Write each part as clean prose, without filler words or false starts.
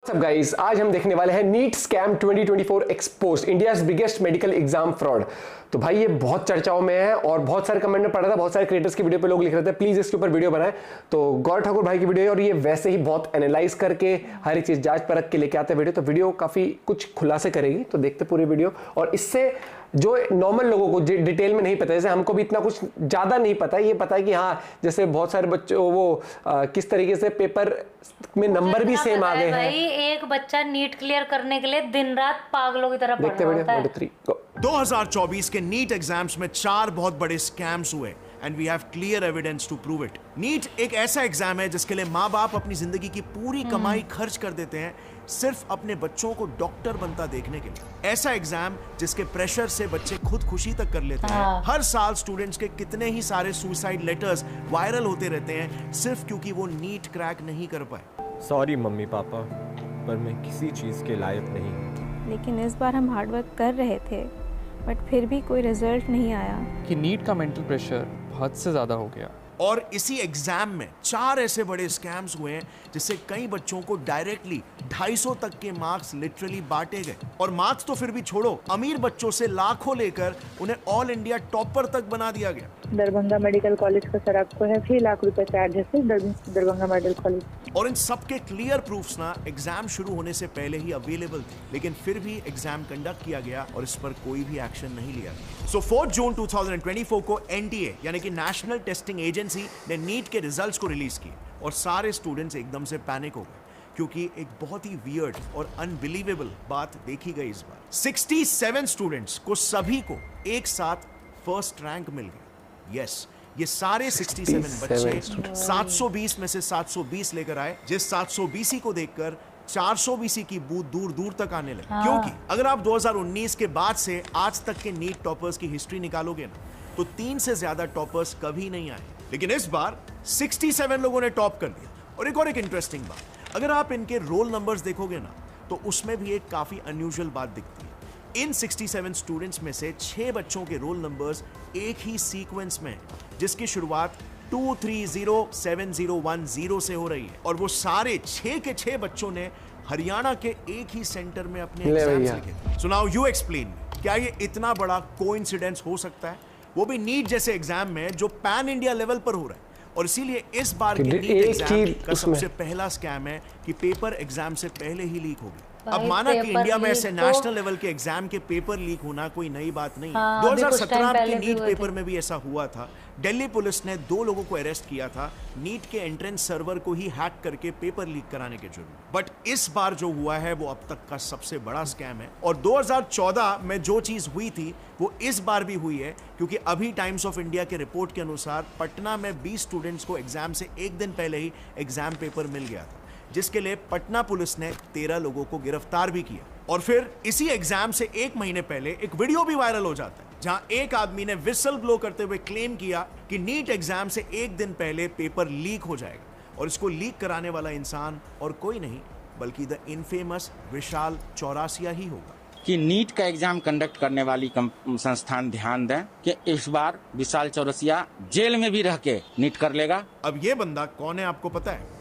सब गाइस, आज हम देखने वाले हैं NEET scam 2024 expose, India's biggest medical exam fraud. तो भाई ये बहुत चर्चाओं में है और बहुत सारे कमेंट में पढ़ रहा था, बहुत सारे क्रिएटर्स की वीडियो पे लोग लिख रहे थे प्लीज इसके ऊपर वीडियो बनाएं। तो गौर ठाकुर भाई की वीडियो है और ये वैसे ही बहुत एनालाइज करके हर एक चीज जांच परख के लेके आते हैं वीडियो। तो वीडियो काफी कुछ खुलासे करेगी, तो देखते पूरी वीडियो। और इससे जो नॉर्मल लोगों को डिटेल में नहीं पता, जैसे हमको भी इतना कुछ ज्यादा नहीं पता है, ये पता है कि हाँ जैसे बहुत सारे बच्चों वो किस तरीके से पेपर में नंबर भी सेम आ गए हैं। भाई एक बच्चा नीट क्लियर करने के लिए दिन रात पागलों की तरह पढ़ रहा है। 2024 के नीट एग्जाम्स में 4 बहुत बड़े स्कैम्स हुए and we have clear evidence to prove it. NEET एक ऐसा एग्जाम है जिसके लिए माँ बाप अपनी जिंदगी की पूरी कमाई खर्च कर देते हैं सिर्फ अपने बच्चों को डॉक्टर बनता देखने के लिए। ऐसा एग्जाम जिसके प्रेशर से बच्चे खुदकुशी तक कर लेते हैं। हर साल स्टूडेंट्स के कितने ही सारे सुसाइड लेटर्स वायरल होते रहते हैं सिर्फ क्योंकि वो नीट क्रैक नहीं कर पाए। सॉरी मम्मी पापा, पर मैं किसी चीज के लायक नहीं हूँ। लेकिन इस बार हम हार्डवर्क कर रहे थे बट फिर भी कोई रिजल्ट नहीं आया। कि नीट का मेंटल प्रेशर हद से ज़्यादा हो गया। और इसी एग्जाम में 4 ऐसे बड़े स्कैम्स हुए हैं जिससे कई बच्चों को डायरेक्टली 250 तक के मार्क्स लिटरली बांटे गए। और मार्क्स तो फिर भी छोड़ो, अमीर बच्चों से लाखों लेकर उन्हें ऑल इंडिया टॉपर तक बना दिया गया। दरभंगा मेडिकल कॉलेज का सर आपको है 6 लाख रुपए चार्ज है दरभंगा मेडिकल कॉलेज। और इन सबके क्लियर प्रूफ्स ना एग्जाम शुरू होने से पहले ही अवेलेबल थे, लेकिन फिर भी एग्जाम कंडक्ट किया गया और इस पर कोई भी एक्शन नहीं लिया गया। सो 4 जून 2024 को एनटीए यानी कि नेशनल टेस्टिंग एजेंसी ने नीट के रिजल्ट्स को रिलीज किए और सारे स्टूडेंट्स एकदम से पैनिक हो गए क्योंकि एक बहुत ही वियर्ड और अनबिलीवेबल बात देखी गई इस बार। 67 स्टूडेंट्स को सभी को एक साथ फर्स्ट रैंक मिल गया। यस, ये सारे 67 बच्चे 720 में से 720 लेकर आए, जिस 720 को देखकर 420 की बूथ दूर दूर तक आने लगी। क्योंकि अगर आप 2019 के बाद से आज तक के नीट टॉपर्स की हिस्ट्री निकालोगे ना, तो 3 से ज्यादा टॉपर्स कभी नहीं आए, लेकिन इस बार 67 लोगों ने टॉप कर दिया। और एक इंटरेस्टिंग बात, अगर आप इनके रोल नंबर्स देखोगे ना, तो उसमें भी एक काफी अनयूजुअल बात दिखती है। इन 67 स्टूडेंट्स में से 6 बच्चों के रोल नंबर्स एक ही सीक्वेंस में, जिसकी शुरुआत 2307010 से हो रही है। और वो सारे 6 के 6 बच्चों ने हरियाणा के एक ही सेंटर में अपने एग्जाम्स लिखे। सो नाउ यू एक्सप्लेन, क्या ये इतना बड़ा कोइंसिडेंस हो सकता है, वो भी नीट जैसे एग्जाम में जो पैन इंडिया लेवल पर हो रहा है। और इसीलिए इस बार के नीट एग्जाम का सबसे पहला स्कैम है कि पेपर एग्जाम से पहले ही लीक होगी। अब माना कि इंडिया में ऐसे नेशनल लेवल के एग्जाम के पेपर लीक होना कोई नई बात नहीं है। 2017 के नीट पेपर में भी ऐसा हुआ था। दिल्ली पुलिस ने 2 लोगों को अरेस्ट किया था नीट के एंट्रेंस सर्वर को ही हैक करके पेपर लीक कराने के जुर्म। बट इस बार जो हुआ है वो अब तक का सबसे बड़ा स्कैम है। और 2014 में जो चीज हुई थी वो इस बार भी हुई है, क्योंकि अभी टाइम्स ऑफ इंडिया के रिपोर्ट के अनुसार पटना में 20 स्टूडेंट्स को एग्जाम से एक दिन पहले ही एग्जाम पेपर मिल गया था, जिसके लिए पटना पुलिस ने 13 लोगों को गिरफ्तार भी किया। और फिर इसी एग्जाम से 1 महीने पहले एक वीडियो भी वायरल हो जाता है जहां एक आदमी ने विसल ब्लो करते हुए क्लेम किया कि नीट एग्जाम से एक दिन पहले पेपर लीक हो जाएगा। और इसको लीक कराने वाला इंसान और कोई नहीं बल्कि द इनफेमस विशाल चौरासिया ही होगा। कि नीट का एग्जाम कंडक्ट करने वाली संस्थान ध्यान दें कि इस बार विशाल चौरसिया जेल में भी रह के नीट कर लेगा। अब ये बंदा कौन है आपको पता है?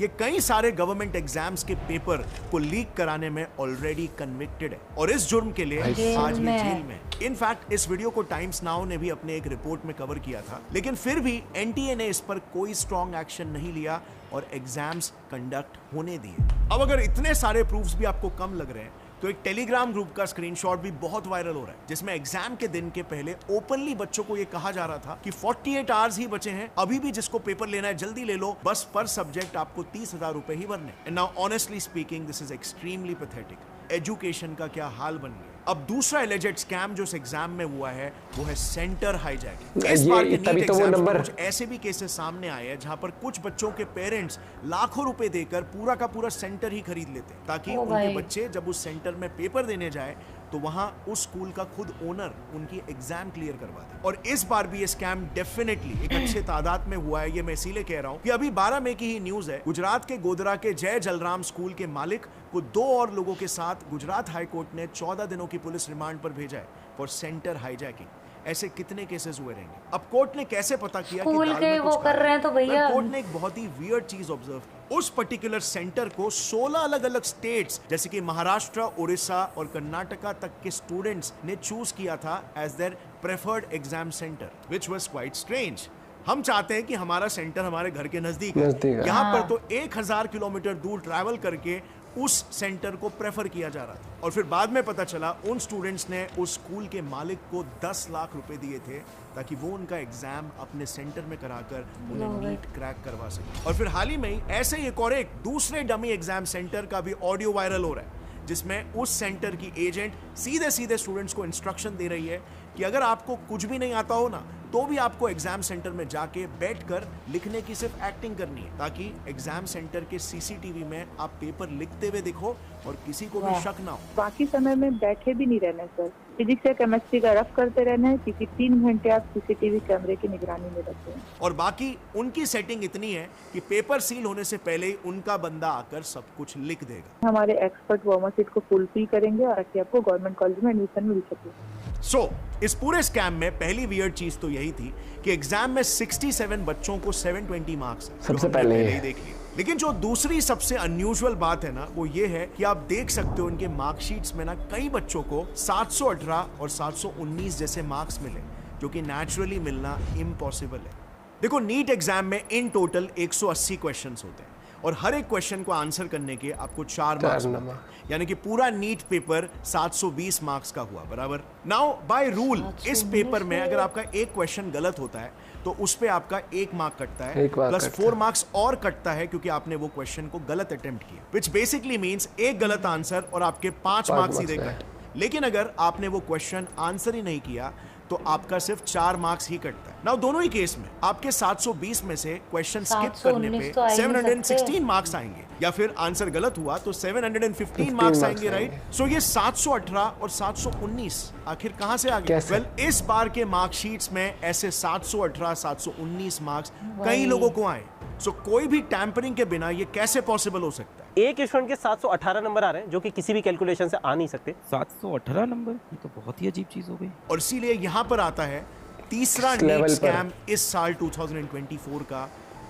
ये कई सारे गवर्नमेंट एग्जाम्स के पेपर को लीक कराने में ऑलरेडी कन्विक्टेड है और इस जुर्म के लिए आज ये जेल में। इनफैक्ट इस वीडियो को टाइम्स नाउ ने भी अपने एक रिपोर्ट में कवर किया था, लेकिन फिर भी एनटीए ने इस पर कोई स्ट्रॉन्ग एक्शन नहीं लिया और एग्जाम्स कंडक्ट होने दिए। अब अगर इतने सारे प्रूफ्स भी आपको कम लग रहे हैं, तो एक टेलीग्राम ग्रुप का स्क्रीनशॉट भी बहुत वायरल हो रहा है, जिसमें एग्जाम के दिन के पहले ओपनली बच्चों को यह कहा जा रहा था कि 48 आवर्स ही बचे हैं, अभी भी जिसको पेपर लेना है जल्दी ले लो, बस पर सब्जेक्ट आपको 30,000 रुपए ही भरने। And now honestly speaking this is extremely pathetic. Education का क्या हाल बन गया। अब दूसरा एलिजेड स्कैम जो इस एग्जाम में हुआ है वो है सेंटर हाईजैकिंग। इस बार के नीट एग्जाम में कुछ ऐसे भी केसेस सामने आए हैं जहां पर कुछ बच्चों के पेरेंट्स लाखों रुपए देकर पूरा का पूरा सेंटर ही खरीद लेते हैं ताकि उनके बच्चे जब उस सेंटर में पेपर देने जाए तो वहां उस स्कूल का खुद ओनर उनकी एग्जाम क्लियर करवा दे। और इस बार भी ये स्कैम डेफिनेटली एक अच्छे तादाद में हुआ है। ये मैं इसीलिए कह रहा हूं कि अभी 12 मई की ही न्यूज है, गुजरात के गोधरा के जय जलराम स्कूल के मालिक को 2 और लोगों के साथ गुजरात हाईकोर्ट ने 14 दिनों की पुलिस रिमांड पर भेजा है फॉर सेंटर हाईजैकिंग। ऐसे कितने केसेस हुए रहेंगे? अब कोर्ट ने कैसे पता किया कि स्कूल दाल के में वो कुछ कर काला रहे हैं है? तो भैया कोर्ट ने एक बहुत ही वियर्ड चीज ऑब्जर्व की। उस पर्टिकुलर सेंटर को 16 अलग अलग स्टेट्स जैसे कि महाराष्ट्र, उड़ीसा और कर्नाटका तक के स्टूडेंट्स ने चूज किया था as their preferred exam centre, which was quite strange. हम चाहते हैं कि हमारा सेंटर हमारे घर के नजदीक है, यहाँ पर तो 1000 किलोमीटर दूर ट्रैवल करके उस सेंटर को प्रेफर किया जा रहा था। और फिर बाद में पता चला उन स्टूडेंट्स ने उस स्कूल के मालिक को 10 लाख रुपए दिए थे ताकि वो उनका एग्जाम अपने सेंटर में कराकर उन्हें नीट क्रैक करवा सके। और फिर हाल ही में ही ऐसे ही एक और एक दूसरे डमी एग्जाम सेंटर का भी ऑडियो वायरल हो रहा है, जिसमें उस सेंटर की एजेंट सीधे सीधे स्टूडेंट्स को इंस्ट्रक्शन दे रही है कि अगर आपको कुछ भी नहीं आता हो ना, तो भी आपको एग्जाम सेंटर में जाके बैठकर लिखने की सिर्फ एक्टिंग करनी है, ताकि एग्जाम सेंटर के सीसीटीवी में आप पेपर लिखते हुए दिखो और किसी को भी शक ना हो। बाकी समय में बैठे भी नहीं रहना सर, फिजिक्स या केमिस्ट्री का रफ करते रहना है, क्योंकि 3 घंटे आप सीसीटीवी कैमरे की निगरानी में रहते हैं। और बाकी उनकी सेटिंग इतनी है कि पेपर सील होने से पहले ही उनका बंदा आकर सब कुछ लिख देगा। हमारे एक्सपर्ट वार्मर सीट को फुलफिल करेंगे ताकि आपको गवर्नमेंट कॉलेज में एडमिशन मिल सके। सो इस पूरे स्कैम में पहली वियर्ड चीज तो यही थी कि एग्जाम में 67 बच्चों को 720 मार्क्स सबसे पहले ही देख लिया। लेकिन जो दूसरी सबसे अनयूजुअल बात है ना, वो ये है कि आप देख सकते हो इनके मार्कशीट्स में ना कई बच्चों को 718 और 719 जैसे मार्क्स मिले, जो कि नेचुरली मिलना इम्पॉसिबल है। देखो, नीट एग्जाम में इन टोटल 180 क्वेश्चंस होते हैं और हर एक क्वेश्चन को आंसर करने के आपको 4 मार्क्स मिलते हैं, यानी कि पूरा नीट पेपर 720 मार्क्स का हुआ, बराबर। नाउ बाय रूल इस पेपर में अगर आपका एक क्वेश्चन गलत होता है तो उस पे आपका 1 मार्क कटता है, प्लस 4 मार्क्स और कटता है क्योंकि आपने वो क्वेश्चन को गलत अटेम्प्ट किया, विच बेसिकली मींस एक गलत आंसर और आपके 5 मार्क्स सीधे कट। लेकिन अगर आपने वो क्वेश्चन आंसर ही नहीं किया तो आपका सिर्फ 4 मार्क्स ही कटता है। नाउ दोनों ही केस में आपके 720 में से क्वेश्चन स्किप करने पे 716 मार्क्स आएंगे, या फिर आंसर गलत हुआ तो 715 मार्क्स आएंगे, राइट। सो ये 718 और 719 आखिर कहां से आ गए? वेल, इस बार के मार्कशीट्स में ऐसे 718, 719 मार्क्स कई लोगों को आए। सो कोई भी टैंपरिंग के बिना ये कैसे पॉसिबल हो सकता है? एक स्टूडेंट के 718 नंबर आ रहे हैं जो कि किसी भी कैलकुलेशन से आ नहीं सकते। 718 नंबर, ये तो बहुत ही अजीब चीज हो गई। और इसीलिए यहां पर आता है तीसरा नीट स्कैम इस साल 2024 का,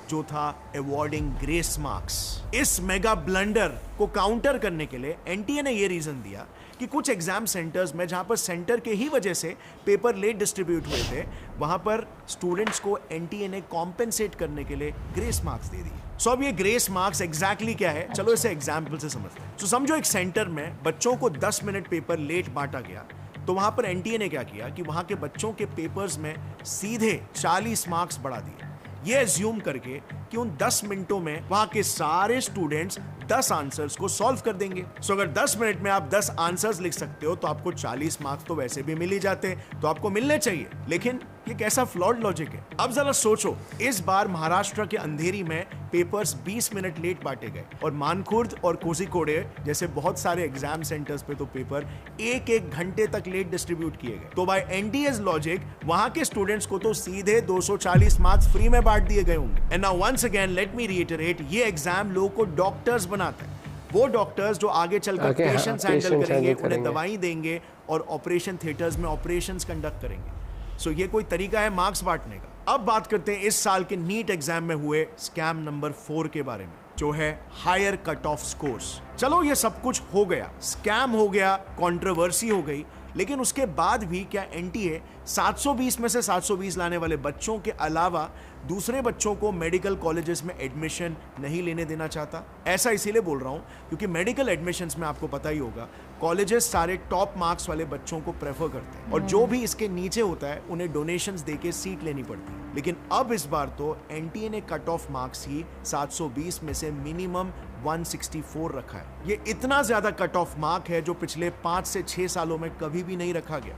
जो था अवॉर्डिंग ग्रेस मार्क्स। इस मेगा ब्लंडर को काउंटर करने के लिए एनटीए ने यह रीजन दिया कि कुछ एग्जाम सेंटर्स में जहां पर सेंटर के ही वजह से पेपर लेट डिस्ट्रीब्यूट हुए थे, वहां पर स्टूडेंट्स को एनटीए ने कॉम्पेंसेट करने के लिए ग्रेस मार्क्स दे दिए। सो अब ये ग्रेस मार्क्स एग्जैक्टली क्या है, चलो इसे एग्जाम्पल से समझते हैं। सो समझो एक सेंटर में बच्चों को 10 मिनट पेपर लेट बांटा गया, तो वहां पर एनटीए ने क्या किया कि वहां के बच्चों के पेपर्स में सीधे 40 मार्क्स बढ़ा दिए, ये एज्यूम करके कि उन 10 मिनटों में वहां के सारे स्टूडेंट्स 10 आंसर्स को सॉल्व कर देंगे। सो अगर 10 मिनट में आप 10 आंसर्स लिख सकते हो तो आपको 40 मार्क्स तो वैसे भी मिल ही जाते हैं, तो आपको मिलने चाहिए। लेकिन ये कैसा फ्लॉड लॉजिक है? अब जरा सोचो, इस बार महाराष्ट्र के अंधेरी में पेपर्स 20 मिनट लेट बांटे गए और मानखुर्द और कोझिकोडे जैसे बहुत सारे एग्जाम सेंटर्स पे तो पेपर 1-1 घंटे तक लेट डिस्ट्रीब्यूट किए गए। तो बाय एनटीए's लॉजिक वहां के स्टूडेंट्स को तो सीधे 240 मार्क्स फ्री में बांट दिए गए होंगे। And now once again let me reiterate, ये एग्जाम लोगों को डॉक्टर्स बनाता है। वो डॉक्टर्स जो आगे चलकर पेशेंट्स हैंडल करेंगे, उन्हें दवाई देंगे और ऑपरेशन थिएटर्स में ऑपरेशंस कंडक्ट करेंगे। सो ये कोई तरीका है मार्क्स बांटने का? अब बात करते हैं इस साल के नीट एग्जाम में हुए स्कैम नंबर 4 के बारे में, जो है हायर कट ऑफ स्कोर्स। चलो ये सब कुछ हो गया, स्कैम हो गया, कंट्रोवर्सी हो गई, लेकिन उसके बाद भी क्या एनटीए 720 में से 720 लाने वाले बच्चों के अलावा दूसरे बच्चों को मेडिकल कॉलेजेस में एडमिशन नहीं लेने देना चाहता? ऐसा इसीलिए बोल रहा हूं क्योंकि मेडिकल एडमिशन्स में आपको पता ही होगा, कॉलेजेस सारे टॉप मार्क्स वाले बच्चों को प्रेफर करते हैं और जो भी इसके नीचे होता है उन्हें डोनेशंस देके सीट लेनी पड़ती है। लेकिन अब इस बार तो एनटीए ने कट ऑफ मार्क्स ही 720 में से मिनिमम 164 रखा है। ये इतना ज्यादा कट ऑफ मार्क है जो पिछले 5 से 6 सालों में कभी भी नहीं रखा गया।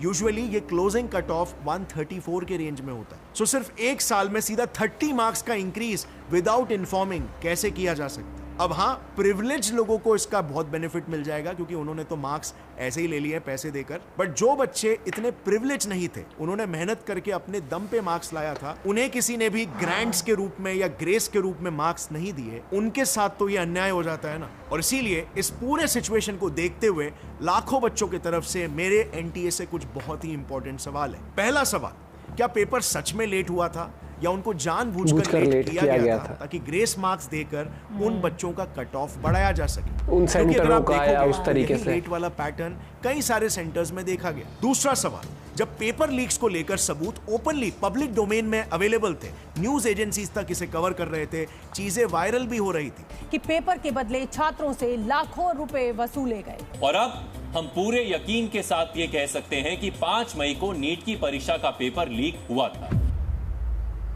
यूजुअली ये क्लोजिंग कट ऑफ 134 के रेंज में होता है। सो सिर्फ एक साल में सीधा 30 मार्क्स का इंक्रीज विदाउट इन्फॉर्मिंग कैसे किया जा सकता है? अब हाँ, प्रिविलेज लोगों को इसका बहुत बेनिफिट मिल जाएगा क्योंकि उन्होंने तो मार्क्स ऐसे ही ले लिए पैसे देकर, बट जो बच्चे इतने प्रिविलेज नहीं थे, उन्होंने मेहनत करके अपने दम पे मार्क्स लाया था, उन्हें किसी ने भी ग्रांट्स के रूप में या ग्रेस के रूप में मार्क्स नहीं दिए, उनके साथ तो ये अन्याय हो जाता है ना। और इसीलिए इस पूरे सिचुएशन को देखते हुए लाखों बच्चों की तरफ से मेरे एनटीए से कुछ बहुत ही इंपॉर्टेंट सवाल है। पहला सवाल, क्या पेपर सच में लेट हुआ था या उनको जानबूझकर लेट किया गया था ताकि ग्रेस मार्क्स देकर उन बच्चों का कट ऑफ बढ़ाया जा सके? उन सेंटरों का या उस तरीके से लेट वाला पैटर्न कई सारे सेंटर्स में देखा गया। दूसरा सवाल, जब पेपर लीक्स को लेकर सबूत ओपनली पब्लिक डोमेन में अवेलेबल थे, न्यूज एजेंसीज तक इसे कवर कर रहे थे, चीजें वायरल भी हो रही थी कि पेपर के बदले छात्रों से लाखों रुपए वसूले गए। और अब हम पूरे यकीन के साथ ये कह सकते हैं कि 5 मई को नीट की परीक्षा का पेपर लीक हुआ था।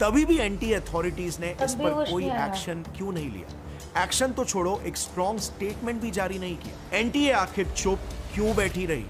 तभी भी एनटीए अथॉरिटीज ने इस पर कोई एक्शन क्यों नहीं लिया? एक्शन तो छोड़ो, एक स्ट्रॉन्ग स्टेटमेंट भी जारी नहीं किया। एनटीए आखिर चुप क्यों बैठी रही?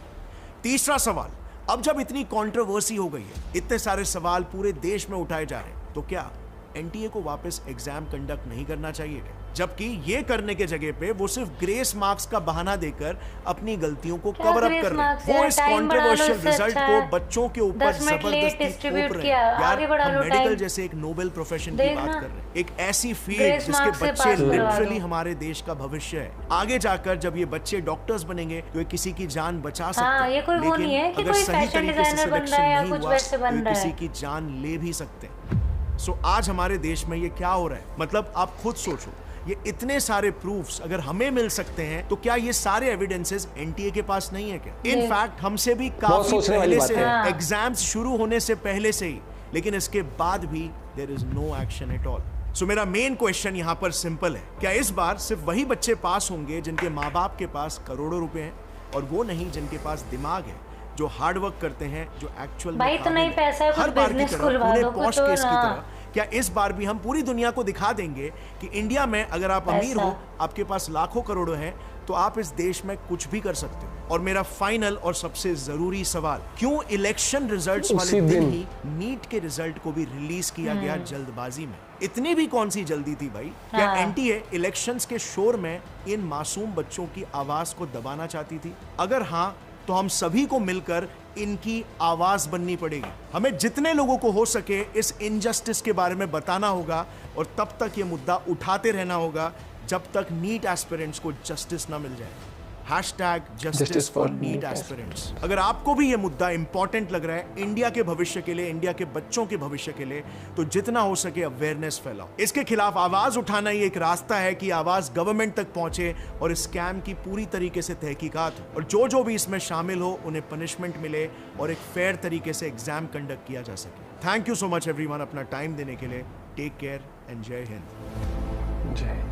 तीसरा सवाल, अब जब इतनी कंट्रोवर्सी हो गई है, इतने सारे सवाल पूरे देश में उठाए जा रहे हैं, तो क्या एनटीए को वापस एग्जाम कंडक्ट नहीं करना चाहिए क्या? जबकि ये करने के जगह पे वो सिर्फ ग्रेस मार्क्स का बहाना देकर अपनी गलतियों को कवर अप कर रहे हैं। वो इस कंट्रोवर्शियल रिजल्ट को बच्चों के ऊपर जबरदस्ती थोप रहे हैं। यार, हम मेडिकल जैसे एक नोबेल प्रोफेशन की बात कर रहे हैं, एक ऐसी फील्ड जिसके बच्चे लिटरली हमारे देश का भविष्य है। आगे जाकर जब ये बच्चे डॉक्टर्स बनेंगे तो ये किसी की जान बचा सकते हैं, लेकिन अगर सही तरीके से सिलेक्शन नहीं हुआ तो ये किसी की जान ले भी सकते हैं। सो आज हमारे देश में ये क्या हो रहा है? मतलब आप खुद सोचो, ये इतने सारे प्रूफ्स अगर हमें मिल सकते हैं तो क्या ये सारे एविडेंसेस एनटीए के पास नहीं है क्या? इनफैक्ट हमसे भी काफी पहले से एग्जाम्स शुरू होने से पहले से ही, लेकिन इसके बाद भी there is no action at all. So मेरा मेन क्वेश्चन यहाँ पर सिंपल है, क्या इस बार सिर्फ वही बच्चे पास होंगे जिनके माँ बाप के पास करोड़ों रुपए हैं, और वो नहीं जिनके पास दिमाग है, जो हार्ड वर्क करते हैं, जो एक्चुअल भाई तो नहीं पैसा है, हर बार की तरह पूरे पॉश तो केस की तरह क्या इस बार भी हम पूरी दुनिया को दिखा देंगे कि इंडिया में अगर आप अमीर हो, आपके पास लाखों करोड़ों हैं, तो आप इस देश में कुछ भी कर सकते हो? और मेरा फाइनल और सबसे जरूरी सवाल, क्यों इलेक्शन रिजल्ट्स वाले दिन ही नीट के रिजल्ट को भी रिलीज किया गया जल्दबाजी में? इतनी भी कौन सी जल्दी थी भाई? क्या एनटीए इलेक्शंस के शोर में इन मासूम बच्चों की आवाज को दबाना चाहती थी? अगर हाँ, तो हम सभी को मिलकर इनकी आवाज बननी पड़ेगी। हमें जितने लोगों को हो सके इस इनजस्टिस के बारे में बताना होगा, और तब तक ये मुद्दा उठाते रहना होगा जब तक नीट एस्पिरेंट्स को जस्टिस ना मिल जाए। #Justice for NEET aspirants। अगर आपको भी ये मुद्दा इंपॉर्टेंट लग रहा है इंडिया के भविष्य के लिए, इंडिया के बच्चों के भविष्य के लिए, तो जितना हो सके अवेयरनेस फैलाओ। इसके खिलाफ आवाज उठाना ही एक रास्ता है कि आवाज गवर्नमेंट तक पहुंचे और इस स्कैम की पूरी तरीके से तहकीकात हो, और जो भी इसमें शामिल हो उन्हें पनिशमेंट मिले और एक फेयर तरीके से एग्जाम कंडक्ट किया जा सके। Thank you so much everyone अपना टाइम देने के लिए। टेक केयर एंड जय हिंद। जय।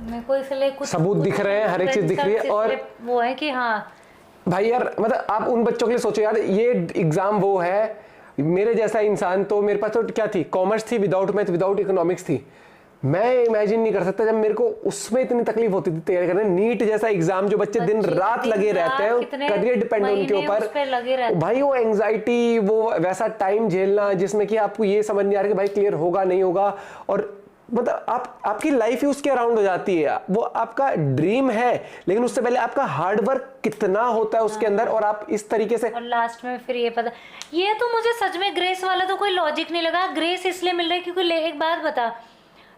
मेरे को इसलिए कुछ सबूत दिख रहे हैं, हर एक चीज दिख रही है। और वो है कि हाँ भाई यार, मतलब आप उन बच्चों के लिए सोचो यार, ये एग्जाम वो है, मेरे जैसा इंसान तो, मेरे पास तो क्या थी, कॉमर्स थी, विदाउट मैथ विदाउट इकोनॉमिक्स थी। मैं इमेजिन नहीं कर सकता जब मेरे को उसमें इतनी तकलीफ होती थी तैयारी करने। नीट जैसा एग्जाम जो बच्चे दिन रात लगे रहते हैं, करियर डिपेंड है उनके ऊपर भाई, वो एंजाइटी, वो वैसा टाइम झेलना जिसमें कि आपको ये समझ नहीं आ रहा कि भाई क्लियर होगा नहीं होगा, और मतलब आपकी लाइफ ही उसके अराउंड हो जाती है। वो आपका ड्रीम है, लेकिन उससे पहले आपका हार्ड वर्क कितना होता है उसके अंदर, और आप इस तरीके से, और लास्ट में फिर ये पता, ये तो मुझे सच में ग्रेस वाला तो कोई लॉजिक नहीं लगा। ग्रेस इसलिए मिल रहा है क्योंकि एक बात बता,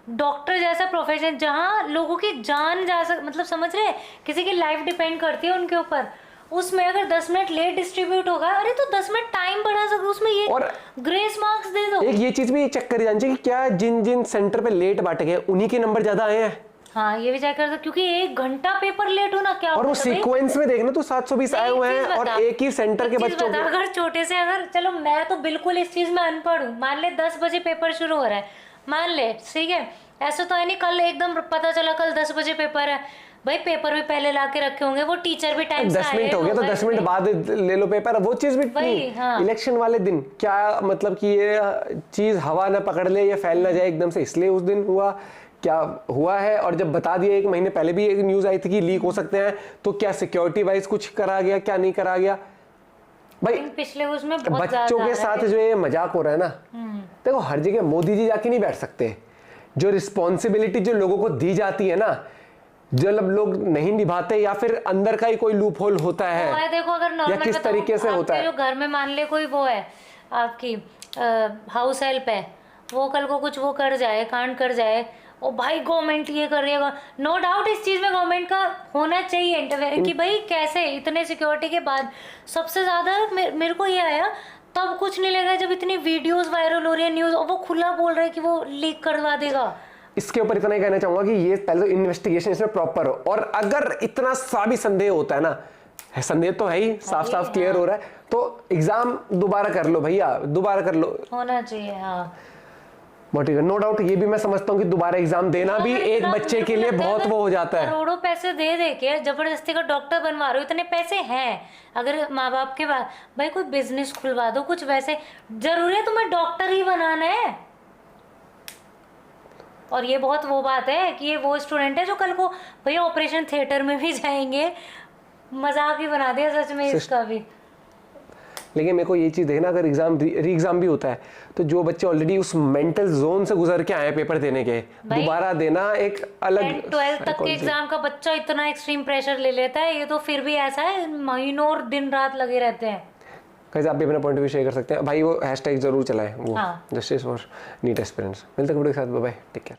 डॉक्टर जैसा प्रोफेशन जहाँ लोगों की जान जा मतलब समझ रहे, किसी की लाइफ डिपेंड करती है उनके ऊपर, उसमें अगर 10 मिनट लेट डिस्ट्रीब्यूट होगा, अरे तो 10 मिनट टाइम बढ़ा सकते, उसमें ये और ग्रेस मार्क्स दे दो। एक ये चीज भी चेक करी जानी चाहिए कि क्या जिन सेंटर पे लेट बांटे गए उन्हीं के नंबर ज्यादा आए हैं। हाँ, ये भी चेक कर सकते, क्योंकि 1 घंटा पेपर लेट होना क्या, और वो सीक्वेंस में देखना तो 720 आए हुए हैं, और एक ही सेंटर के बच्चों के, अगर छोटे से, अगर चलो मैं तो बिल्कुल इस चीज में अनपढ़ हूँ, मान ले 10 बजे पेपर शुरू हो रहा है, मान ले, ठीक है, ऐसा तो है नहीं कल एकदम पता चला कल 10 बजे पेपर है, भाई पेपर भी पहले ला के रखे होंगे, वो टीचर भी टाइम से आए, 10 मिनट हो गया तो 10 मिनट बाद ले लो पेपर, वो चीज भी नहीं। हाँ। इलेक्शन वाले दिन क्या मतलब कि ये चीज हवा ना पकड़ ले या फैल ना जाए एकदम से, इसलिए उस दिन हुआ क्या हुआ है। और जब बता दिया 1 महीने पहले भी एक न्यूज आई थी कि लीक हो सकते हैं, तो क्या सिक्योरिटी वाइज कुछ करा गया, क्या नहीं करा गया भाई? पिछले उसमें बहुत बच्चों के साथ जो ये मजाक हो रहा है ना, देखो हर जगह मोदी जी जाके नहीं बैठ सकते, जो रिस्पॉन्सिबिलिटी जो लोगों को दी जाती है ना, जब लोग नहीं निभाते या फिर अंदर का ही कोई लूप होल होता वो है, देखो अगर या नॉर्मल किस तरीके से होता है। जो घर में मान ले कोई वो है आपकी हाउस हेल्प है, वो कल को कुछ वो कर जाए, कांड कर जाए, ओ भाई गवर्नमेंट ये कर रही है। नो डाउट इस चीज में गवर्नमेंट का होना चाहिए इंटरवेंशन कि भाई कैसे इतने सिक्योरिटी के बाद। सबसे ज्यादा मेरे को ये आया तब कुछ नहीं लगा जब इतनी वीडियोस वायरल हो रही है न्यूज, और वो खुला बोल रहा है कि वो लीक करवा देगा। इसके ऊपर इतना ही कहना चाहूंगा कि ये पहले तो इन्वेस्टिगेशन इसमें प्रॉपर हो, और अगर इतना सा भी संदेह होता है ना, संदेह तो है ही, साफ साफ क्लियर हो रहा है, तो एग्जाम दोबारा कर लो भैया, दोबारा कर लो, होना चाहिए। हाँ नो डाउट ये भी मैं समझता हूँ कि दोबारा एग्जाम देना भी एक बच्चे के लिए बहुत वो हो जाता है। करोड़ों पैसे दे दे के जबरदस्ती का डॉक्टर बनवा रहे हो, इतने पैसे हैं अगर माँ बाप के पास, भाई कोई बिजनेस खुलवा दो कुछ, वैसे जरूरी है तुम्हें डॉक्टर ही बनाना है। और ये बहुत वो बात है कि ये वो स्टूडेंट है जो कल को भैया ऑपरेशन थिएटर में भी जाएंगे, मजाक ही बना दिया सच में इसका भी। लेकिन मेरे को ये चीज़ देखना, अगर एग्जाम री एग्जाम भी होता है तो जो बच्चे ऑलरेडी उस मेंटल जोन से गुजर के आए हैं पेपर देने के, दोबारा देना एक अलग 12th तक के एग्जाम का बच्चा इतना एक्सट्रीम प्रेशर ले लेता है, ये तो फिर भी ऐसा है महीनों और दिन रात लगे रहते हैं। कैसे आप भी अपना पॉइंट ऑफ व्यू शेयर कर सकते हैं भाई, वो हैशटैग जरूर चलाएं, वो जस्टिस फॉर नीट एस्पिरेंट्स। मिलते हैं वीडियो के साथ, बाय बाय, टेक केयर।